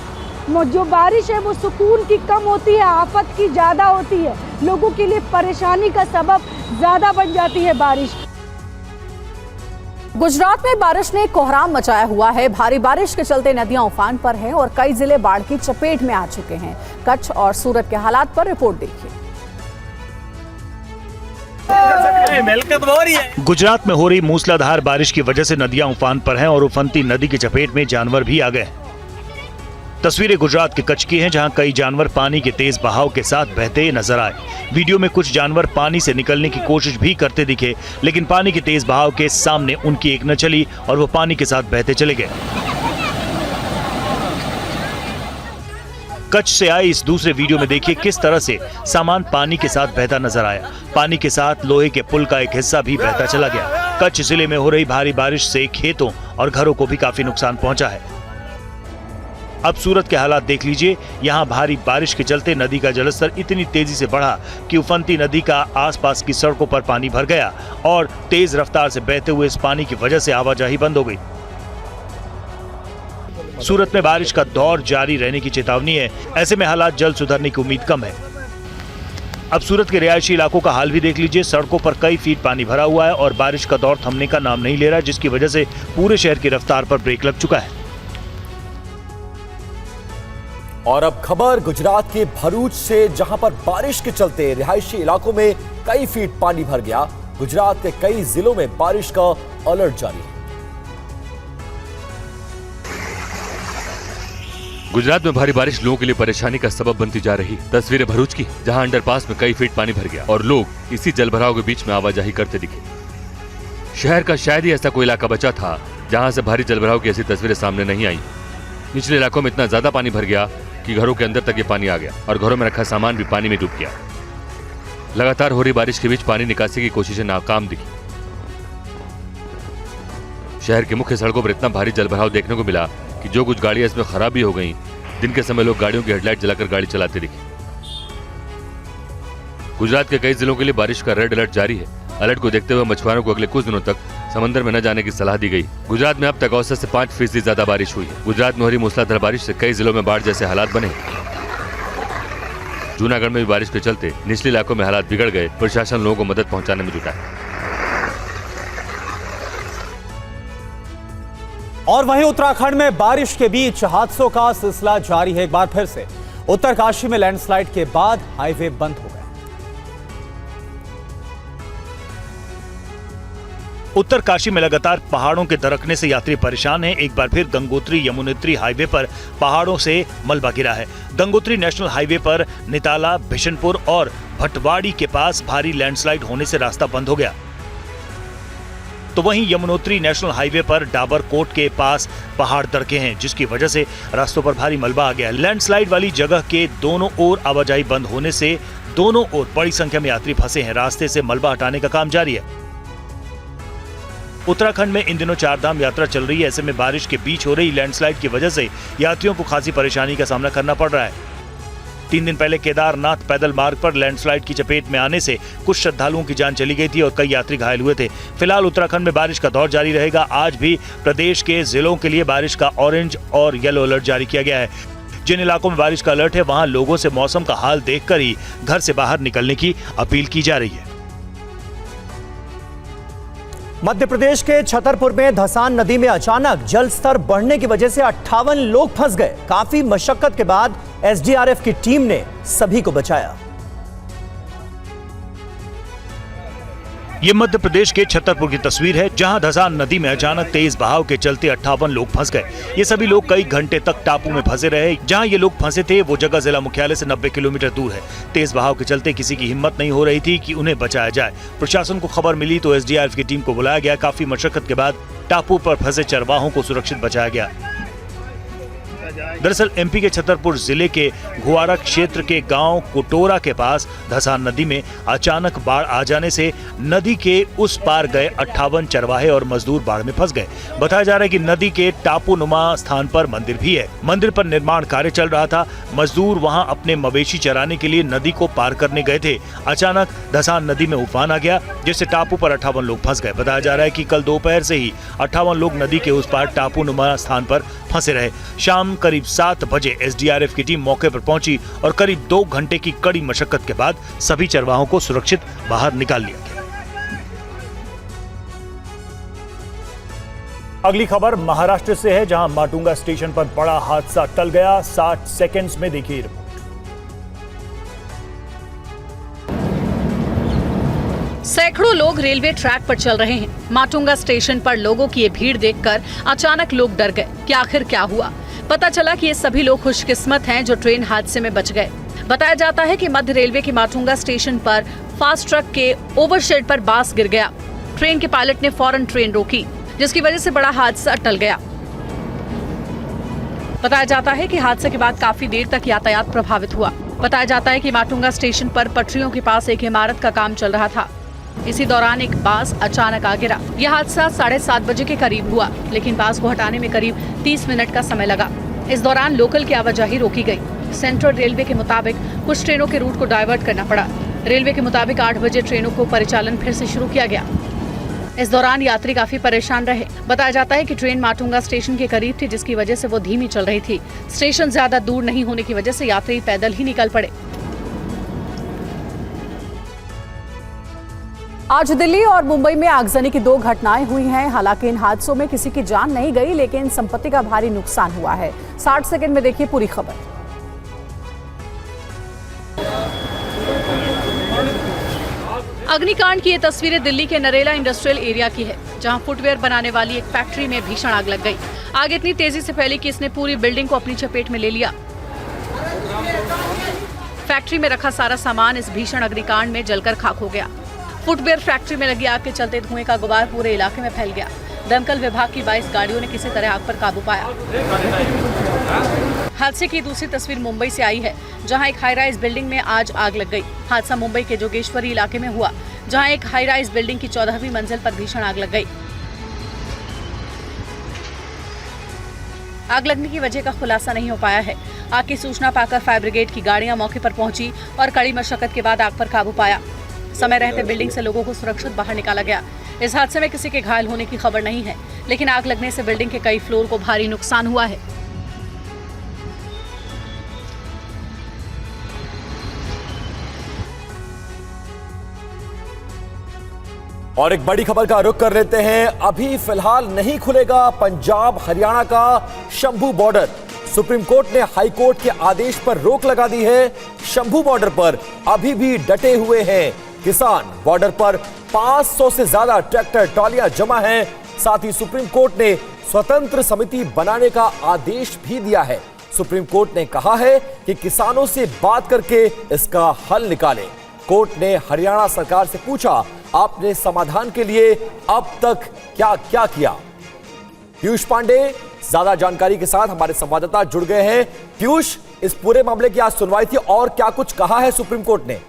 जो बारिश है वो सुकून की कम होती है, आफत की ज़्यादा होती है। लोगों के लिए परेशानी का सबब ज़्यादा बन जाती है बारिश। गुजरात में बारिश ने कोहराम मचाया हुआ है। भारी बारिश के चलते नदियां उफान पर हैं और कई जिले बाढ़ की चपेट में आ चुके हैं। कच्छ और सूरत के हालात पर रिपोर्ट देखिए। गुजरात में हो रही मूसलाधार बारिश की वजह से नदियां उफान पर हैं और उफनती नदी की चपेट में जानवर भी आ गए। तस्वीरें गुजरात के कच्छ की हैं, जहां कई जानवर पानी के तेज बहाव के साथ बहते नजर आए। वीडियो में कुछ जानवर पानी से निकलने की कोशिश भी करते दिखे, लेकिन पानी के तेज बहाव के सामने उनकी एक न चली और वो पानी के साथ बहते चले गए। कच्छ से आए इस दूसरे वीडियो में देखिए किस तरह से सामान पानी के साथ बहता नजर आया। पानी के साथ लोहे के पुल का एक हिस्सा भी बहता चला गया। कच्छ जिले में हो रही भारी बारिश से खेतों और घरों को भी काफी नुकसान पहुंचा है। अब सूरत के हालात देख लीजिए। यहाँ भारी बारिश के चलते नदी का जलस्तर इतनी तेजी से बढ़ा कि उफनती नदी का आसपास की सड़कों पर पानी भर गया और तेज रफ्तार से बहते हुए इस पानी की वजह से आवाजाही बंद हो गई। सूरत में बारिश का दौर जारी रहने की चेतावनी है। ऐसे में हालात जल्द सुधरने की उम्मीद कम है। अब सूरत के रिहायशी इलाकों का हाल भी देख लीजिए। सड़कों पर कई फीट पानी भरा हुआ है और बारिश का दौर थमने का नाम नहीं ले रहा, जिसकी वजह से पूरे शहर की रफ्तार पर ब्रेक लग चुका है। और अब खबर गुजरात के भरूच से, जहां पर बारिश के चलते रिहायशी इलाकों में कई फीट पानी भर गया। गुजरात के कई जिलों में बारिश का अलर्ट जारी है। गुजरात में भारी बारिश लोगों के लिए परेशानी का सबब बनती जा रही। तस्वीरें भरूच की, जहां अंडरपास में कई फीट पानी भर गया और लोग इसी जलभराव के बीच में आवाजाही करते दिखे। शहर का शायद ही ऐसा कोई इलाका बचा था जहां से भारी जलभराव की ऐसी तस्वीरें सामने नहीं आई। निचले इलाकों में इतना ज्यादा पानी भर गया कि घरों के अंदर तक ये पानी आ गया और घरों में रखा सामान भी पानी में डूब गया। लगातार हो रही बारिश के बीच पानी निकासी की कोशिशें नाकाम दिखी। शहर की मुख्य सड़कों पर इतना भारी जलभराव देखने को मिला कि जो कुछ गाड़ियां इसमें खराब भी हो गईं, दिन के समय लोग गाड़ियों की हेडलाइट जलाकर गाड़ी चलाते दिखे। गुजरात के कई जिलों के लिए बारिश का रेड अलर्ट जारी है। अलर्ट को देखते हुए मछुआरों को अगले कुछ दिनों तक समंदर में न जाने की सलाह दी गई। गुजरात में अब तक औसत से 5% ज्यादा बारिश हुई है। गुजरात में हो रही मूसलाधार बारिश से कई जिलों में बाढ़ जैसे हालात बने। जूनागढ़ में भी बारिश के चलते निचले इलाकों में हालात बिगड़ गए। प्रशासन लोगों को मदद पहुंचाने में जुटा है। और वहीं उत्तराखंड में बारिश के बीच हादसों का सिलसिला जारी है। एक बार फिर से उत्तरकाशी में लैंडस्लाइड के बाद हाईवे बंद हो गया। उत्तरकाशी में लगातार पहाड़ों के दरकने से यात्री परेशान हैं। एक बार फिर गंगोत्री यमुनोत्री हाईवे पर पहाड़ों से मलबा गिरा है। गंगोत्री नेशनल हाईवे पर निताला, बिशनपुर और भटवाड़ी के पास भारी लैंडस्लाइड होने से रास्ता बंद हो गया। तो वहीं यमुनोत्री नेशनल हाईवे पर डाबरकोट के पास पहाड़ दरके हैं, जिसकी वजह से रास्तों पर भारी मलबा आ गया। लैंडस्लाइड वाली जगह के दोनों ओर आवाजाही बंद होने से दोनों ओर बड़ी संख्या में यात्री फंसे हैं। रास्ते से मलबा हटाने का काम जारी है। उत्तराखंड में इन दिनों चारधाम यात्रा चल रही है। ऐसे में बारिश के बीच हो रही लैंडस्लाइड की वजह से यात्रियों को खासी परेशानी का सामना करना पड़ रहा है। 3 दिन पहले केदारनाथ पैदल मार्ग पर लैंडस्लाइड की चपेट में आने से कुछ श्रद्धालुओं की जान चली गई थी और कई यात्री घायल हुए थे। फिलहाल उत्तराखंड में बारिश का दौर जारी रहेगा। आज भी प्रदेश के जिलों के लिए बारिश का ऑरेंज और येलो अलर्ट जारी किया गया है। जिन इलाकों में बारिश का अलर्ट है, वहां लोगों से मौसम का हाल देखकर ही घर से बाहर निकलने की अपील की जा रही है। मध्य प्रदेश के छतरपुर में धसान नदी में अचानक जल स्तर बढ़ने की वजह से 58 लोग फंस गए। काफी मशक्कत के बाद एसडीआरएफ की टीम ने सभी को बचाया। ये मध्य प्रदेश के छतरपुर की तस्वीर है, जहां धसान नदी में अचानक तेज बहाव के चलते 58 लोग फंस गए। ये सभी लोग कई घंटे तक टापू में फंसे रहे। जहां ये लोग फंसे थे वो जगह जिला मुख्यालय से 90 किलोमीटर दूर है। तेज बहाव के चलते किसी की हिम्मत नहीं हो रही थी कि उन्हें बचाया जाए। प्रशासन को खबर मिली तो एसडीआरएफ की टीम को बुलाया गया। काफी मशक्कत के बाद टापू पर फंसे चरवाहों को सुरक्षित बचाया गया। दरअसल एमपी के छतरपुर जिले के घुआरा क्षेत्र के गांव कुटोरा के पास धसान नदी में अचानक बाढ़ आ जाने से नदी के उस पार गए 58 चरवाहे और मजदूर बाढ़ में फंस गए। बताया जा रहा है कि नदी के टापू नुमा स्थान पर मंदिर भी है। मंदिर पर निर्माण कार्य चल रहा था। मजदूर वहां अपने मवेशी चराने के लिए नदी को पार करने गए थे। अचानक धसान नदी में उफान आ गया, जिससे टापू पर 58 लोग फंस गए। बताया जा रहा है कि कल दोपहर से ही 58 लोग नदी के उस पार टापू नुमा स्थान पर फंसे रहे। शाम करीब 7 बजे एसडीआरएफ की टीम मौके पर पहुंची और करीब 2 घंटे की कड़ी मशक्कत के बाद सभी चरवाहों को सुरक्षित बाहर निकाल लिया गया। अगली खबर महाराष्ट्र से है, जहां माटुंगा स्टेशन पर बड़ा हादसा टल गया। 60 सेकंड्स में देखिए रिपोर्ट। सैकड़ों लोग रेलवे ट्रैक पर चल रहे हैं। माटुंगा स्टेशन पर लोगों की ये भीड़ देखकर अचानक लोग डर गए कि आखिर क्या हुआ। पता चला कि ये सभी लोग खुशकिस्मत हैं जो ट्रेन हादसे में बच गए। बताया जाता है कि मध्य रेलवे के माटुंगा स्टेशन पर फास्ट ट्रक के ओवरशेड पर बांस गिर गया। ट्रेन के पायलट ने फौरन ट्रेन रोकी, जिसकी वजह से बड़ा हादसा टल गया। बताया जाता है कि हादसे के बाद काफी देर तक यातायात प्रभावित हुआ। बताया जाता है कि माटुंगा स्टेशन पर पटरियों के पास एक इमारत का काम चल रहा था। इसी दौरान एक बांस अचानक आ गिरा। यह हादसा 7:30 बजे के करीब हुआ, लेकिन बांस को हटाने में करीब 30 मिनट का समय लगा। इस दौरान लोकल की आवाजाही रोकी गई। सेंट्रल रेलवे के मुताबिक कुछ ट्रेनों के रूट को डाइवर्ट करना पड़ा। रेलवे के मुताबिक 8 बजे ट्रेनों को परिचालन फिर से शुरू किया गया। इस दौरान यात्री काफी परेशान रहे। बताया जाता है कि ट्रेन माटुंगा स्टेशन के करीब थी, जिसकी वजह से वो धीमी चल रही थी। स्टेशन ज्यादा दूर नहीं होने की वजह से यात्री पैदल ही निकल पड़े। आज दिल्ली और मुंबई में आगजनी की 2 घटनाएं हुई हैं। हालांकि इन हादसों में किसी की जान नहीं गई, लेकिन संपत्ति का भारी नुकसान हुआ है। 60 सेकंड में देखिए पूरी खबर। अग्निकांड की ये तस्वीरें दिल्ली के नरेला इंडस्ट्रियल एरिया की है, जहां फुटवेयर बनाने वाली एक फैक्ट्री में भीषण आग लग गई। आग इतनी तेजी से फैली कि इसने पूरी बिल्डिंग को अपनी चपेट में ले लिया। फैक्ट्री में रखा सारा सामान इस भीषण अग्निकांड में जलकर खाक हो गया। फुटवेयर फैक्ट्री में लगी आग के चलते धुएं का गुबार पूरे इलाके में फैल गया। दमकल विभाग की 22 गाड़ियों ने किसी तरह आग पर काबू पाया। हादसे की दूसरी तस्वीर मुंबई से आई है, जहां एक हाई राइज बिल्डिंग में आज आग लग गई। हादसा मुंबई के जोगेश्वरी इलाके में हुआ, जहां एक हाई राइज बिल्डिंग की 14वीं मंजिल पर भीषण आग लग गई। आग लगने की वजह का खुलासा नहीं हो पाया है। आग की सूचना पाकर फायर ब्रिगेड की गाड़ियां मौके पर पहुंची और कड़ी मशक्कत के बाद आग पर काबू पाया। समय रहते बिल्डिंग से लोगों को सुरक्षित बाहर निकाला गया। इस हादसे में किसी के घायल होने की खबर नहीं है, लेकिन आग लगने से बिल्डिंग के कई फ्लोर को भारी नुकसान हुआ है। और एक बड़ी खबर का रुख कर लेते हैं। अभी फिलहाल नहीं खुलेगा पंजाब हरियाणा का शंभू बॉर्डर। सुप्रीम कोर्ट ने हाई कोर्ट के आदेश पर रोक लगा दी है। शंभू बॉर्डर पर अभी भी डटे हुए हैं किसान। बॉर्डर पर 500 से ज्यादा ट्रैक्टर ट्रॉलियां जमा हैं। साथ ही सुप्रीम कोर्ट ने स्वतंत्र समिति बनाने का आदेश भी दिया है। सुप्रीम कोर्ट ने कहा है कि किसानों से बात करके इसका हल निकालें। कोर्ट ने हरियाणा सरकार से पूछा, आपने समाधान के लिए अब तक क्या क्या किया? पीयूष पांडे ज्यादा जानकारी के साथ हमारे संवाददाता जुड़ गए हैं। पीयूष, इस पूरे मामले की आज सुनवाई थी और क्या कुछ कहा है सुप्रीम कोर्ट ने?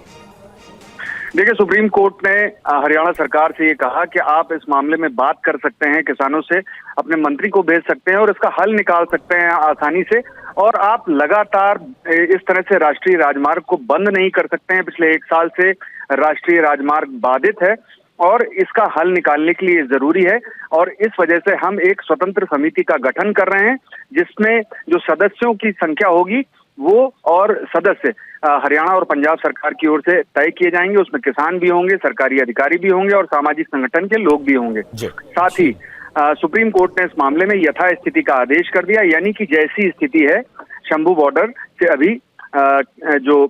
देखिए, सुप्रीम कोर्ट ने हरियाणा सरकार से ये कहा कि आप इस मामले में बात कर सकते हैं, किसानों से अपने मंत्री को भेज सकते हैं और इसका हल निकाल सकते हैं आसानी से। और आप लगातार इस तरह से राष्ट्रीय राजमार्ग को बंद नहीं कर सकते हैं। पिछले 1 साल से राष्ट्रीय राजमार्ग बाधित है और इसका हल निकालने के लिए जरूरी है। और इस वजह से हम एक स्वतंत्र समिति का गठन कर रहे हैं, जिसमें जो सदस्यों की संख्या होगी वो और सदस्य हरियाणा और पंजाब सरकार की ओर से तय किए जाएंगे। उसमें किसान भी होंगे, सरकारी अधिकारी भी होंगे और सामाजिक संगठन के लोग भी होंगे। साथ ही सुप्रीम कोर्ट ने इस मामले में यथास्थिति का आदेश कर दिया, यानी कि जैसी स्थिति है शंभू बॉर्डर से अभी जो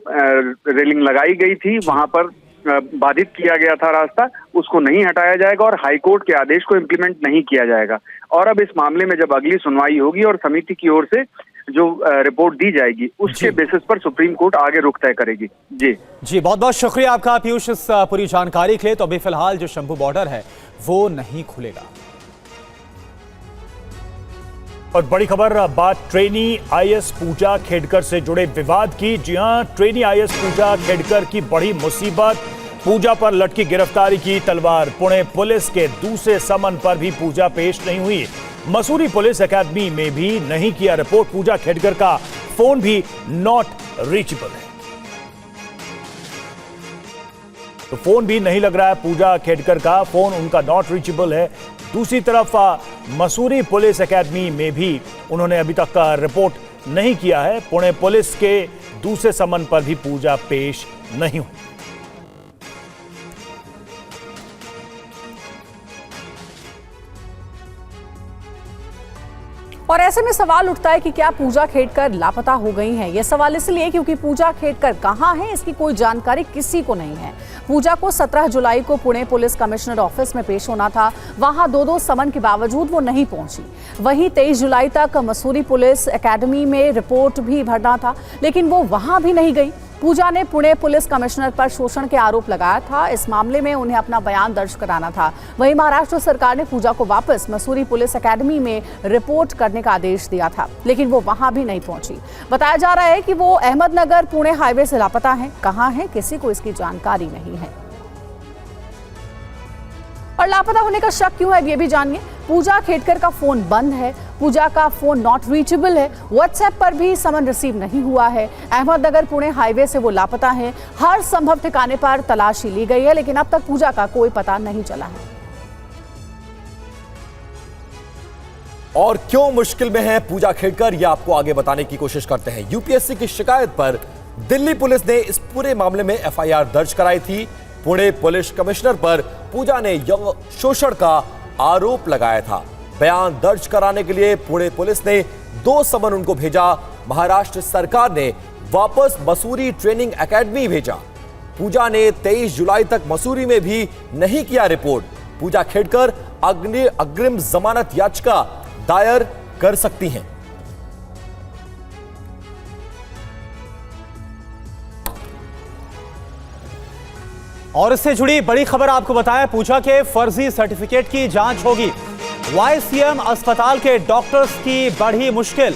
रेलिंग लगाई गई थी वहां पर बाधित किया गया था रास्ता, उसको नहीं हटाया जाएगा और हाईकोर्ट के आदेश को इम्प्लीमेंट नहीं किया जाएगा। और अब इस मामले में जब अगली सुनवाई होगी और समिति की ओर से जो रिपोर्ट दी जाएगी उसके बेसिस पर सुप्रीम कोर्ट आगे रुख तय करेगी। जी बहुत बहुत शुक्रिया आपका पीयूष इस पूरी जानकारी के लिए। तो अभी फिलहाल जो शंभू बॉर्डर है वो नहीं खुलेगा। और बड़ी खबर, बात ट्रेनी आईएएस पूजा खेडकर से जुड़े विवाद की। जी हां, ट्रेनी आईएएस पूजा खेडकर की बड़ी मुसीबत। पूजा पर लटकी गिरफ्तारी की तलवार। पुणे पुलिस के दूसरे समन पर भी पूजा पेश नहीं हुई। मसूरी पुलिस एकेडमी में भी नहीं किया रिपोर्ट। पूजा खेडकर का फोन भी नॉट रीचेबल है, तो फोन भी नहीं लग रहा है। पूजा खेडकर का फोन उनका नॉट रीचेबल है। दूसरी तरफ मसूरी पुलिस एकेडमी में भी उन्होंने अभी तक रिपोर्ट नहीं किया है। पुणे पुलिस के दूसरे समन पर भी पूजा पेश नहीं हुई। और ऐसे में सवाल उठता है कि क्या पूजा खेडकर लापता हो गई हैं? यह सवाल इसलिए क्योंकि पूजा खेडकर कहां है इसकी कोई जानकारी किसी को नहीं है। पूजा को 17 जुलाई को पुणे पुलिस कमिश्नर ऑफिस में पेश होना था, वहां 2 समन के बावजूद वो नहीं पहुंची। वहीं 23 जुलाई तक मसूरी पुलिस एकेडमी में रिपोर्ट भी भरना था, लेकिन वो वहां भी नहीं गई। पूजा ने पुणे पुलिस कमिश्नर पर शोषण के आरोप लगाया था। इस मामले में उन्हें अपना बयान दर्ज कराना था। वहीं महाराष्ट्र सरकार ने पूजा को वापस मसूरी पुलिस एकेडमी में रिपोर्ट करने का आदेश दिया था, लेकिन वो वहां भी नहीं पहुंची। बताया जा रहा है कि वो अहमदनगर पुणे हाईवे से लापता हैं। कहां है किसी को इसकी जानकारी नहीं है। और लापता होने का शक क्यों है ये भी जानिए। पूजा खेडकर का फोन बंद है, पूजा का फोन नॉट रीचेबल है, व्हाट्सएप पर भी समन रिसीव नहीं हुआ है। अहमदनगर पुणे हाईवे से वो लापता है। हर संभव ठिकाने पर तलाशी ली गई है, लेकिन अब तक पूजा का कोई पता नहीं चला है। और क्यों मुश्किल में है पूजा खेडकर, ये आपको आगे बताने की कोशिश करते हैं। यूपीएससी की शिकायत पर दिल्ली पुलिस ने इस पूरे मामले में एफआईआर दर्ज कराई थी। पुणे पुलिस कमिश्नर पर पूजा ने यौन शोषण का आरोप लगाया था। बयान दर्ज कराने के लिए पुणे पुलिस ने 2 समन उनको भेजा। महाराष्ट्र सरकार ने वापस मसूरी ट्रेनिंग एकेडमी भेजा। पूजा ने 23 जुलाई तक मसूरी में भी नहीं किया रिपोर्ट। पूजा खेड़कर अग्रिम जमानत याचिका दायर कर सकती हैं। और इससे जुड़ी बड़ी खबर आपको बताएं, पूजा के फर्जी सर्टिफिकेट की जांच होगी। वाईसीएम अस्पताल के डॉक्टर्स की बढ़ी मुश्किल।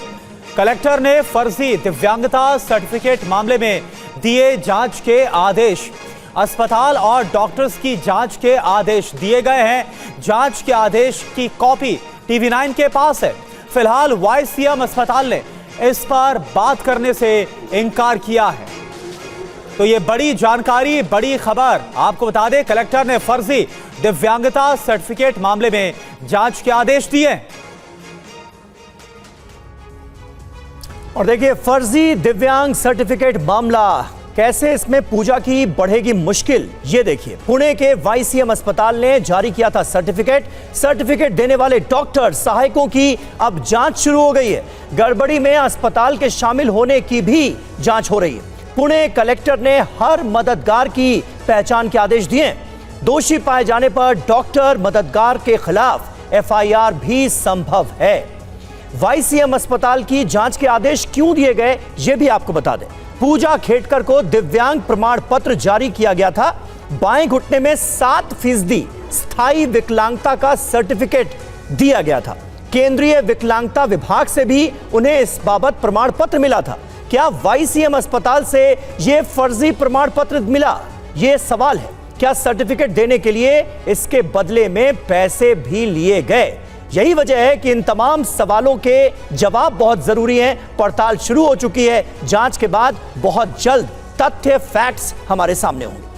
कलेक्टर ने फर्जी दिव्यांगता सर्टिफिकेट मामले में दिए जांच के आदेश। अस्पताल और डॉक्टर्स की जांच के आदेश दिए गए हैं। जांच के आदेश की कॉपी TV9 के पास है। फिलहाल वाईसीएम अस्पताल ने इस पर बात करने से इनकार किया है। तो ये बड़ी जानकारी, बड़ी खबर आपको बता दें, कलेक्टर ने फर्जी दिव्यांगता सर्टिफिकेट मामले में जांच के आदेश दिए। और देखिए, फर्जी दिव्यांग सर्टिफिकेट मामला, कैसे इसमें पूजा की बढ़ेगी मुश्किल, ये देखिए। पुणे के वाईसीएम अस्पताल ने जारी किया था सर्टिफिकेट देने वाले डॉक्टर सहायकों की अब जांच शुरू हो गई है। गड़बड़ी में अस्पताल के शामिल होने की भी जांच हो रही है। पुणे कलेक्टर ने हर मददगार की पहचान के आदेश दिए। दोषी पाए जाने पर डॉक्टर मददगार के खिलाफ एफआईआर भी संभव है। वाईसीएम अस्पताल की जांच के आदेश क्यों दिए गए, यह भी आपको बता दें। पूजा खेड़कर को दिव्यांग प्रमाण पत्र जारी किया गया था। बाएं घुटने में 7% स्थायी विकलांगता का सर्टिफिकेट दिया गया था। केंद्रीय विकलांगता विभाग से भी उन्हें इस बाबत प्रमाण पत्र मिला था। क्या वाईसीएम अस्पताल से यह फर्जी प्रमाण पत्र मिला, यह सवाल है। क्या सर्टिफिकेट देने के लिए इसके बदले में पैसे भी लिए गए? यही वजह है कि इन तमाम सवालों के जवाब बहुत जरूरी हैं। पड़ताल शुरू हो चुकी है। जांच के बाद बहुत जल्द तथ्य, फैक्ट्स हमारे सामने होंगे।